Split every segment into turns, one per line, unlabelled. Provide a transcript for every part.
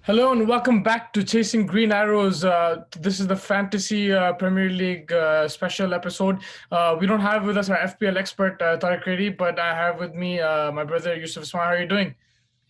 Hello and welcome back to Chasing Green Arrows. This is the Fantasy Premier League special episode. We don't have with us our FPL expert, Tariq Reddy, but I have with me my brother Yusuf Ismail. How are you doing?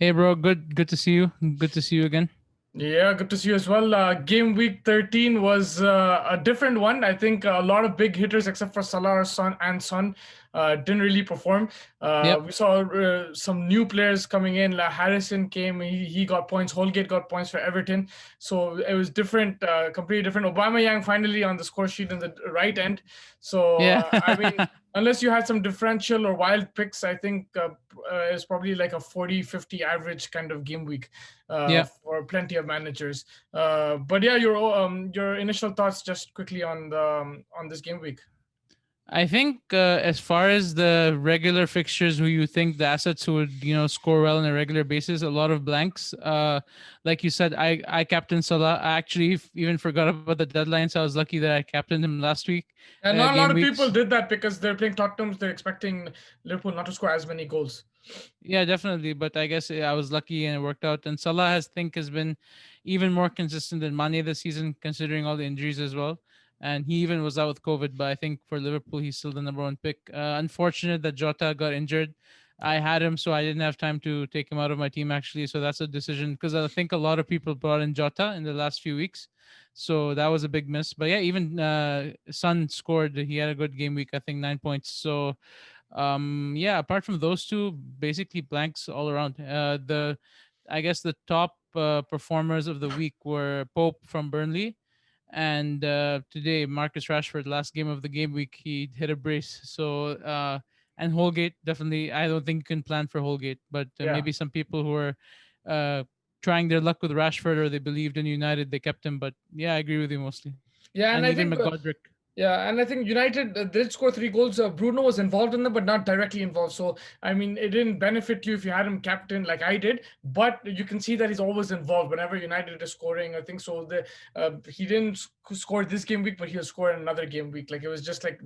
Hey bro, good to see you. Good to see you again.
Yeah, good to see you as well. Game week 13 was a different one. I think a lot of big hitters, except for Salah, Son, didn't really perform.
Yep.
We saw some new players coming in. Like Harrison came, he got points. Holgate got points for Everton. So it was different, completely different. Aubameyang finally on the score sheet in the right end. So,
Yeah.
I mean, unless you had some differential or wild picks, I think it's probably like a 40-50 average kind of game week
Yeah.
for plenty of managers. But yeah, your initial thoughts just quickly on this game week.
I think as far as the regular fixtures, who you think the assets who would score well on a regular basis, a lot of blanks. Like you said, I captained Salah. I actually even forgot about the deadline, so I was lucky that I captained him last week.
And not a
Game
lot of people
weeks.
did that because they're playing Tottenham. They're expecting Liverpool not to score as many goals.
Yeah, definitely. But I guess I was lucky and it worked out. And Salah has been even more consistent than Mane this season, considering all the injuries as well. And he even was out with COVID. But I think for Liverpool, he's still the number one pick. Unfortunate that Jota got injured. I had him, so I didn't have time to take him out of my team actually. So that's a decision because I think a lot of people brought in Jota in the last few weeks. So that was a big miss. But yeah, even Son scored. He had a good game week. I think 9 points. So yeah, apart from those two, basically blanks all around. The I guess the top performers of the week were Pope from Burnley, and today Marcus Rashford, last game of the game week, he hit a brace. So and Holgate, definitely, I don't think you can plan for Holgate, but
Yeah.
maybe some people who are uh, trying their luck with Rashford or they believed in United, they kept him. But yeah, I agree with you mostly.
Yeah,
And
and I
even
think
McGodrick.
United did score three goals. Bruno was involved in them, but not directly involved. So I mean, it didn't benefit you if you had him captain like I did. But you can see that he's always involved whenever United is scoring. I think so. He didn't score this game week, but he'll score in another game week. Like it was just like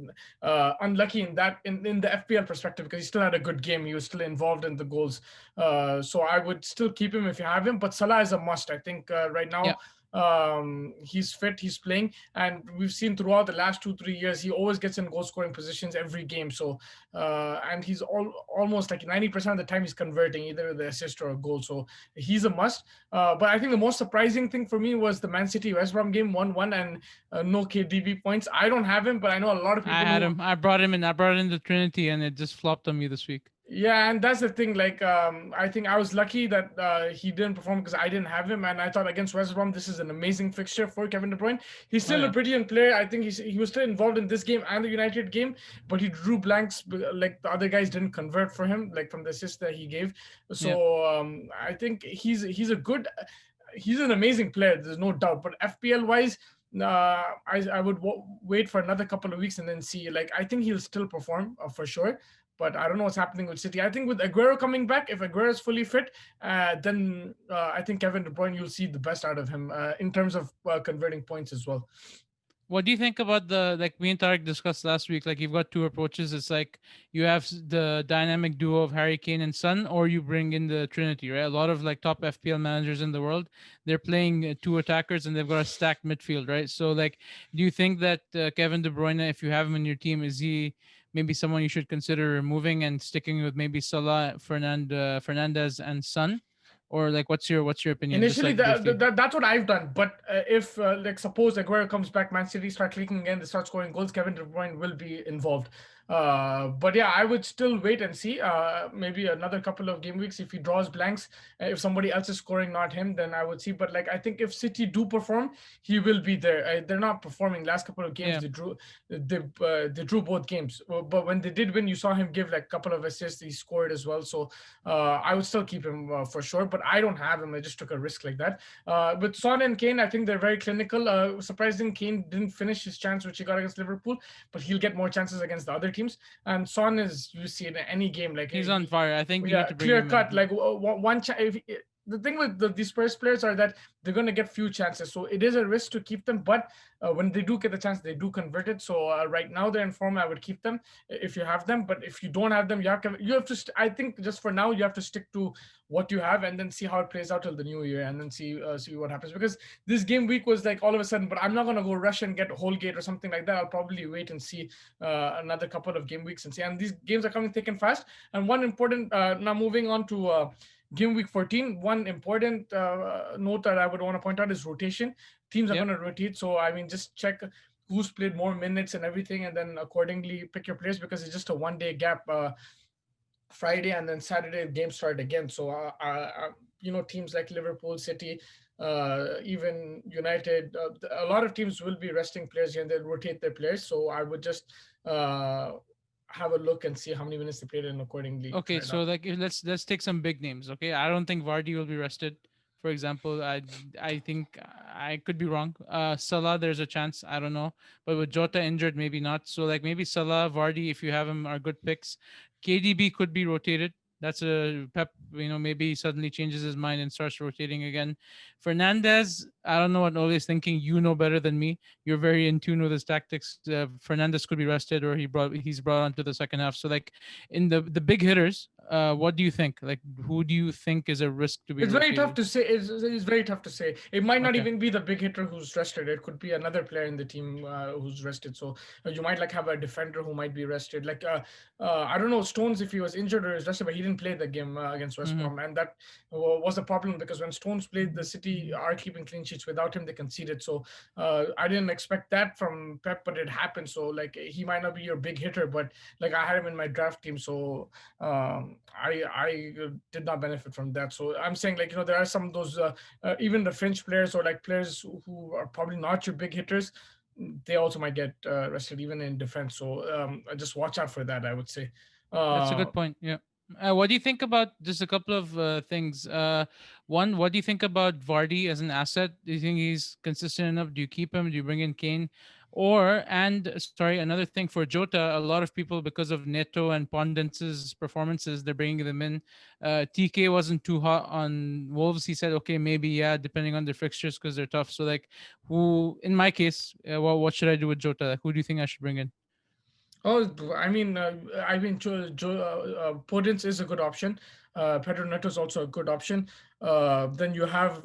unlucky in the FPL perspective because he still had a good game. He was still involved in the goals. So I would still keep him if you have him. But Salah is a must. I think right now
Yeah.
he's fit, he's playing, and we've seen throughout the last 2-3 years he always gets in goal scoring positions every game. So and he's almost like 90% of the time he's converting either the assist or a goal. So he's a must. But I think the most surprising thing for me was the Man City West Brom game, 1-1, and no KDB points. I don't have him, but I know a lot of
I
people
had
who.
him. I brought him in. I brought in the Trinity, and it just flopped on me this week.
Yeah, and that's the thing. Like, I think I was lucky that he didn't perform because I didn't have him, and I thought against West Brom this is an amazing fixture for Kevin De Bruyne. He's
Oh
still a
yeah,
brilliant player. I think he was still involved in this game and the United game, but he drew blanks. Like the other guys didn't convert for him, like from the assist that he gave.
yeah.
So I think he's an amazing player. There's no doubt. But FPL wise, I would wait for another couple of weeks and then see. Like I think he'll still perform for sure, but I don't know what's happening with City. I think with Aguero coming back, if Aguero is fully fit, then I think Kevin De Bruyne, you'll see the best out of him in terms of converting points as well.
What do you think about the like me and Tarek discussed last week? Like you've got two approaches. It's like you have the dynamic duo of Harry Kane and Son, or you bring in the Trinity, right? A lot of like top FPL managers in the world, they're playing two attackers and they've got a stacked midfield, right? So like, do you think that Kevin De Bruyne, if you have him in your team, is he maybe someone you should consider removing and sticking with maybe Salah, Fernandez, and Son? Or like, what's your opinion? Just
Initially,
like briefly.
that's what I've done. But if, like, suppose Aguero comes back, Man City start clicking again, they start scoring goals, Kevin De Bruyne will be involved. But yeah, I would still wait and see. Maybe another couple of game weeks if he draws blanks. If somebody else is scoring, not him, then I would see. But like, I think if City do perform, he will be there. They're not performing. Last couple of games,
Yeah.
they drew both games. But when they did win, you saw him give like a couple of assists. He scored as well. So I would still keep him for sure, but I don't have him. I just took a risk like that. With Son and Kane, I think they're very clinical. Surprising, Kane didn't finish his chance which he got against Liverpool, but he'll get more chances against the other teams. And Son is, you see in any game, like
He's on fire. I think you need
yeah,
to bring
clear
him in.
cut. Like one chance. the thing with these Spurs players are that they're going to get few chances, so it is a risk to keep them. But when they do get the chance, they do convert it. So right now they're in form. I would keep them if you have them. But if you don't have them, I think just for now you have to stick to what you have and then see how it plays out till the new year, and then see what happens. Because this game week was like all of a sudden, but I'm not gonna go rush and get Holgate or something like that. I'll probably wait and see another couple of game weeks and see. And these games are coming thick and fast. And one important now moving on to game week 14, one important note that I would want to point out is rotation. Teams are
Yep.
going to rotate, so I mean, just check who's played more minutes and everything, and then accordingly pick your players because it's just a 1 day gap. Friday and then Saturday games start again. So teams like Liverpool, City, even United, a lot of teams will be resting players here and they'll rotate their players. So I would just uh, have a look and see how many minutes they played and accordingly
Okay,
try it
so
out.
like let's take some big names. Okay, I don't think Vardy will be rested. For example, I think I could be wrong. Salah, there's a chance. I don't know, but with Jota injured, maybe not. So like maybe Salah, Vardy, if you have him, are good picks. KDB could be rotated. That's a Pep. Maybe he suddenly changes his mind and starts rotating again. Fernandez, I don't know what Ole is thinking. You know better than me. You're very in tune with his tactics. Fernandez could be rested, or he's brought onto the second half. So like in the big hitters, what do you think? Like, who do you think is a risk to be
It's very tough
rotated?
to say. It's very tough to say. It might not
Okay.
even be the big hitter who's rested. It could be another player in the team who's rested. So you might like have a defender who might be rested. Like I don't know Stones if he was injured or is rested, but he didn't play the game against West
Hmm.
Brom, and that was a problem because when Stones played, the City are keeping clean sheets. Without him, they conceded. So I didn't expect that from Pep, but it happened. So like he might not be your big hitter, but like I had him in my draft team, so I did not benefit from that. So I'm saying like there are some of those even the French players or like players who are probably not your big hitters. They also might get rested even in defense. So just watch out for that. I would say.
That's a
Uh,
good point. Yeah. What do you think about just a couple of things? One, what do you think about Vardy as an asset? Do you think he's consistent enough? Do you keep him? Do you bring in Kane? Sorry, another thing for Jota, a lot of people, because of Neto and Pondens's performances, they're bringing them in. TK wasn't too hot on Wolves. He said, okay, maybe, yeah, depending on their fixtures because they're tough. So, like, in my case, what should I do with Jota? Like, who do you think I should bring in?
Oh, I mean, Podence is a good option. Pedro Neto is also a good option. Then you have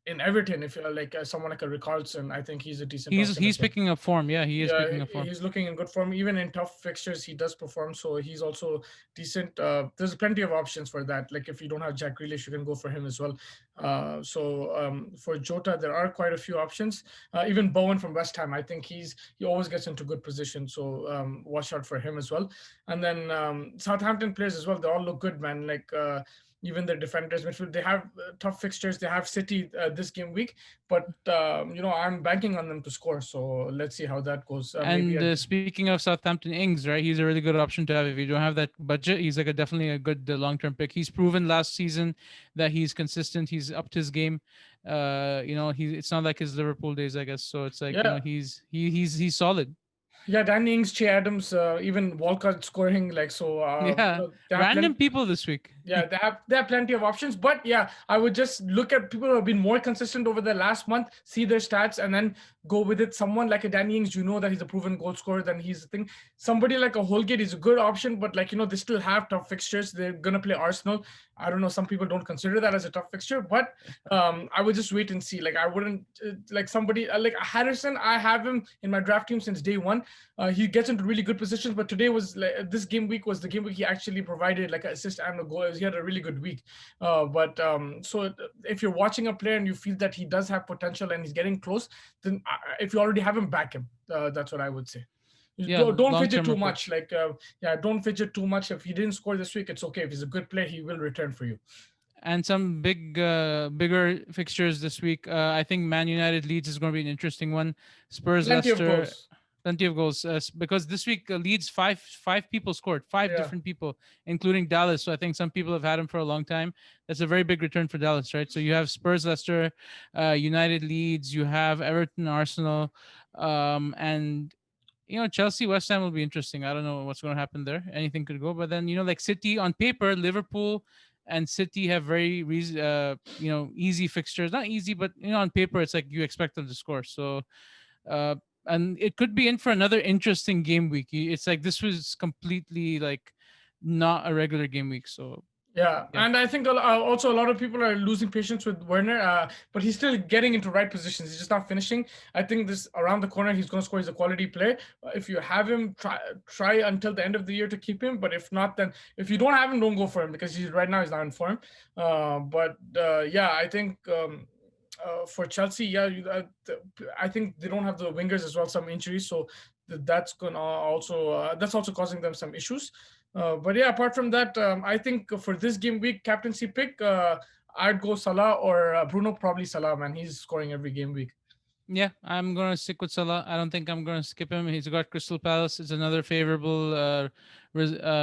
in Everton, if you're like someone like a Richarlison, I think he's a decent
He's
option
he's
again.
picking up form. Yeah, he is
Yeah,
picking up form.
he's looking in good form. Even in tough fixtures, he does perform. So he's also decent. There's plenty of options for that. Like if you don't have Jack Grealish, you can go for him as well. For Jota, there are quite a few options. Even Bowen from West Ham, I think he always gets into good position. So watch out for him as well. And then Southampton players as well. They all look good, man. Like even their defenders, midfield, they have tough fixtures. They have City this game week, but I'm banking on them to score. So let's see how that goes. Maybe
And speaking of Southampton, Ings, right? He's a really good option to have if you don't have that budget. He's like definitely a good long term pick. He's proven last season that he's consistent. He's upped his game. It's not like his Liverpool days, I guess. So it's like
yeah,
he's solid.
yeah. Danny Ings, Che Adams, even Walcott scoring like so.
Yeah,
They have
random
plenty.
people this week.
Yeah, they have plenty of options, but yeah, I would just look at people who have been more consistent over the last month, see their stats, and then go with it. Someone like a Danny Ings, you know that he's a proven goal scorer. Then he's the thing. Somebody like a Holgate is a good option, but like they still have tough fixtures. They're gonna play Arsenal. I don't know. Some people don't consider that as a tough fixture, but I would just wait and see. Like I wouldn't like somebody like Harrison. I have him in my draft team since day one. He gets into really good positions, but today was like this game week was the game week he actually provided like an assist and a goal. He had a really good week. But so if you're watching a player and you feel that he does have potential and he's getting close, then if you already have him, back him. That's what I would say. You
Yeah,
don't
long
fidget
term
too much.
approach.
Like yeah, don't fidget too much. If he didn't score this week, it's okay. If he's a good player, he will return for you.
And some bigger fixtures this week. I think Man United Leeds is going to be an interesting one. Spurs
Plenty of
Leicester,
goals.
plenty of goals because this week Leeds five people scored, five
Yeah.
different people, including Dallas. So I think some people have had him for a long time. That's a very big return for Dallas, right? So you have Spurs Leicester, United Leeds, you have Everton Arsenal, and Chelsea West Ham will be interesting. I don't know what's going to happen there. Anything could go, but then like City on paper, Liverpool. and City have very easy fixtures. Not easy, but on paper it's like you expect them to score. So uh, and it could be in for another interesting game week. It's like this was completely like not a regular game week. So
Yeah,
yeah,
and I think also a lot of people are losing patience with Werner, but he's still getting into right positions. He's just not finishing. I think this around the corner, he's going to score. He's a quality player. If you have him, try until the end of the year to keep him. But if not, then if you don't have him, don't go for him because he's right now he's not in form. But yeah, I think. For Chelsea, yeah, I think they don't have the wingers as well. Some injuries, so that's also causing them some issues. But yeah, apart from that, I think for this game week captaincy pick, I'd go Salah or Bruno. Probably Salah, man. He's scoring every game week.
yeah, I'm gonna stick with Salah. I don't think I'm gonna skip him. He's got Crystal Palace. It's another favorable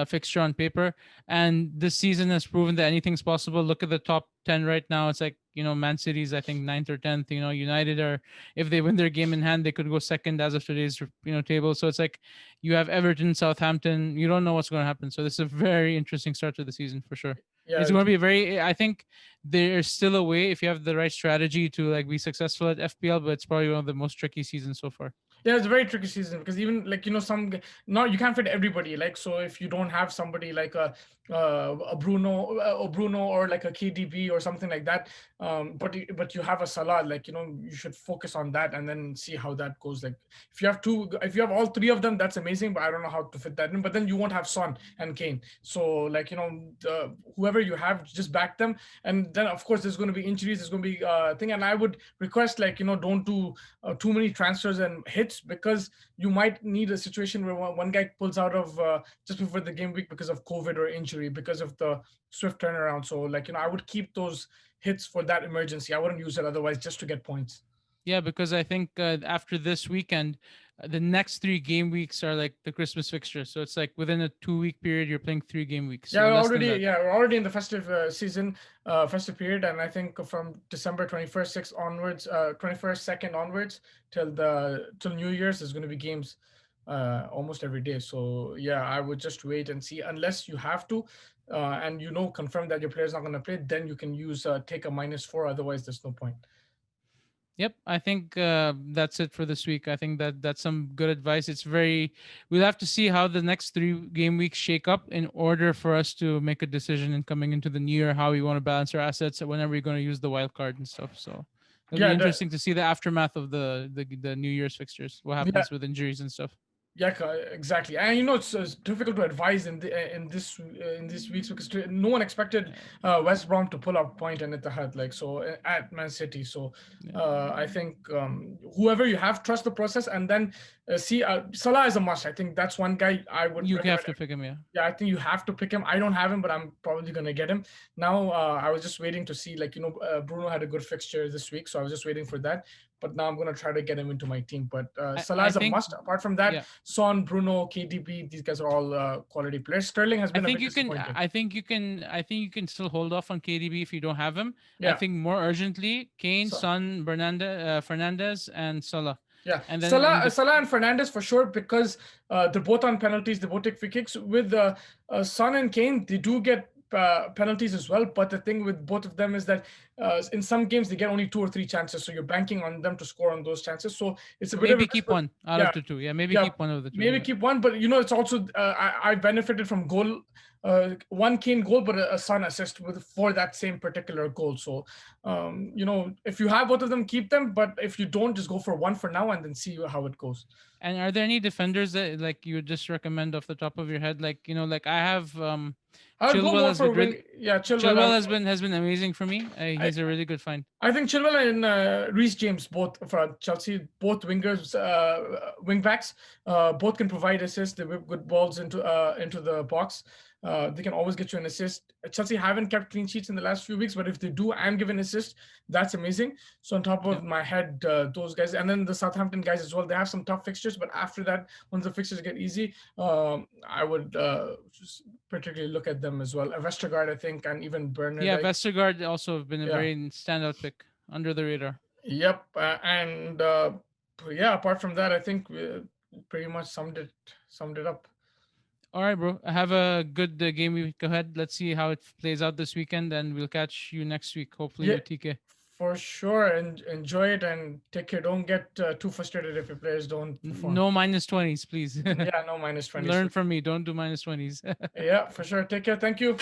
fixture on paper, and this season has proven that anything's possible. Look at the top 10 right now. It's like Man City's I think ninth or 10th. United are, if they win their game in hand, they could go second as of today's table. So it's like you have Everton, Southampton. You don't know what's going to happen. So this is a very interesting start to the season for sure. It's
Yeah,
going to be a very. I think there's still a way if you have the right strategy to like be successful at FPL, but it's probably one of the most tricky seasons so far.
yeah, it's a very tricky season because even like not you can't fit everybody. Like so, if you don't have somebody like a Bruno or like a KDB or something like that, but you have a Salah, like you should focus on that and then see how that goes. Like if you have all three of them, that's amazing. But I don't know how to fit that in. But then you won't have Son and Kane. So like whoever you have, just back them. And then of course there's going to be injuries. There's going to be thing. And I would request like don't do too many transfers and hits because you might need a situation where one guy pulls out of just before the game week because of COVID or injury because of the swift turnaround. So like I would keep those hits for that emergency. I wouldn't use it otherwise just to get points.
Yeah, because I think after this weekend, the next 3 game weeks are like the Christmas fixture. So it's like within a 2 week period, you're playing 3 game weeks. So less than that.
We're already in the festive season, festive period, and I think from December 21st, 6 onwards, 21st, 2nd onwards till New Year's, there's going to be games almost every day. So yeah, I would just wait and see unless you have to, and confirm that your player's not going to play. Then you can use take a -4. Otherwise, there's no point.
Yep, I think that's it for this week. I think that's some good advice. It's very. We'll have to see how the next 3 game weeks shake up in order for us to make a decision in coming into the new year how we want to balance our assets and whenever we're going to use the wild card and stuff. So it'll be
Yeah,
interesting to see the aftermath of the New Year's fixtures. What
yeah,
happens with injuries and stuff.
Yeah, exactly. And it's difficult to advise in this week's because no one expected West Brom to pull up point and at the head like so at Man City. So
Yeah.
I think whoever you have, trust the process, and then see Salah is a must. I think that's one guy I would
You have
recommend.
to pick him, yeah.
Yeah, I think you have to pick him. I don't have him, but I'm probably gonna get him now. I was just waiting to see, like Bruno had a good fixture this week, so I was just waiting for that. But now I'm gonna try to get him into my team. But Salah
I
is a
think
must. Apart from that,
yeah.
Son, Bruno, KDB, these guys are all quality players. Sterling has
I
been a
think
bit
you can.
disappointing.
I think you can still hold off on KDB if you don't have him. I
Yeah.
think more urgently, Kane,
So
Son, Fernandez, and Salah.
yeah,
And then in the
Salah and Fernandez for sure because they're both on penalties. They both take free kicks. With Son and Kane, they do get penalties as well. But the thing with both of them is that in some games they get only 2 or 3 chances, so you're banking on them to score on those chances. So it's a bit of a
maybe keep one out
yeah,
of the two. Yeah, maybe
yeah,
keep one of the two.
maybe
Yeah.
keep one. But it's also I benefited from goal. One Kane goal, but a Son assist for that same particular goal. So, if you have both of them, keep them. But if you don't, just go for one for now and then see how it goes.
And are there any defenders that like you would just recommend off the top of your head? Like like I have
I'll go
Chilwell
more
has
for
been really
wing. Yeah, Chilwell.
Chilwell has been amazing for me.
I,
He's a really good find.
I think Chilwell and Reece James, both for Chelsea, both wingers, wing backs, both can provide assists. They whip good balls into the box. They can always get you an assist. Chelsea haven't kept clean sheets in the last few weeks, but if they do and give an assist, that's amazing. So on top
Yeah.
of my head, those guys, and then the Southampton guys as well. They have some tough fixtures, but after that, once the fixtures get easy, I would just particularly look at them as well. Vestergaard, I think, and even Bernard.
Yeah, Vestergaard also have been a
Yeah.
very standout pick under the radar.
Yep, and yeah. Apart from that, I think we pretty much summed it up.
All right, bro. Have a good game week ahead. Let's see how it plays out this weekend, and we'll catch you next week, hopefully
Yeah,
with TK.
for sure. And enjoy it and take care. Don't get too frustrated if your players don't perform.
No minus 20s, please.
Yeah, no minus 20s
Learn
for
from me. Don't do minus 20s.
yeah, for sure. Take care. Thank you.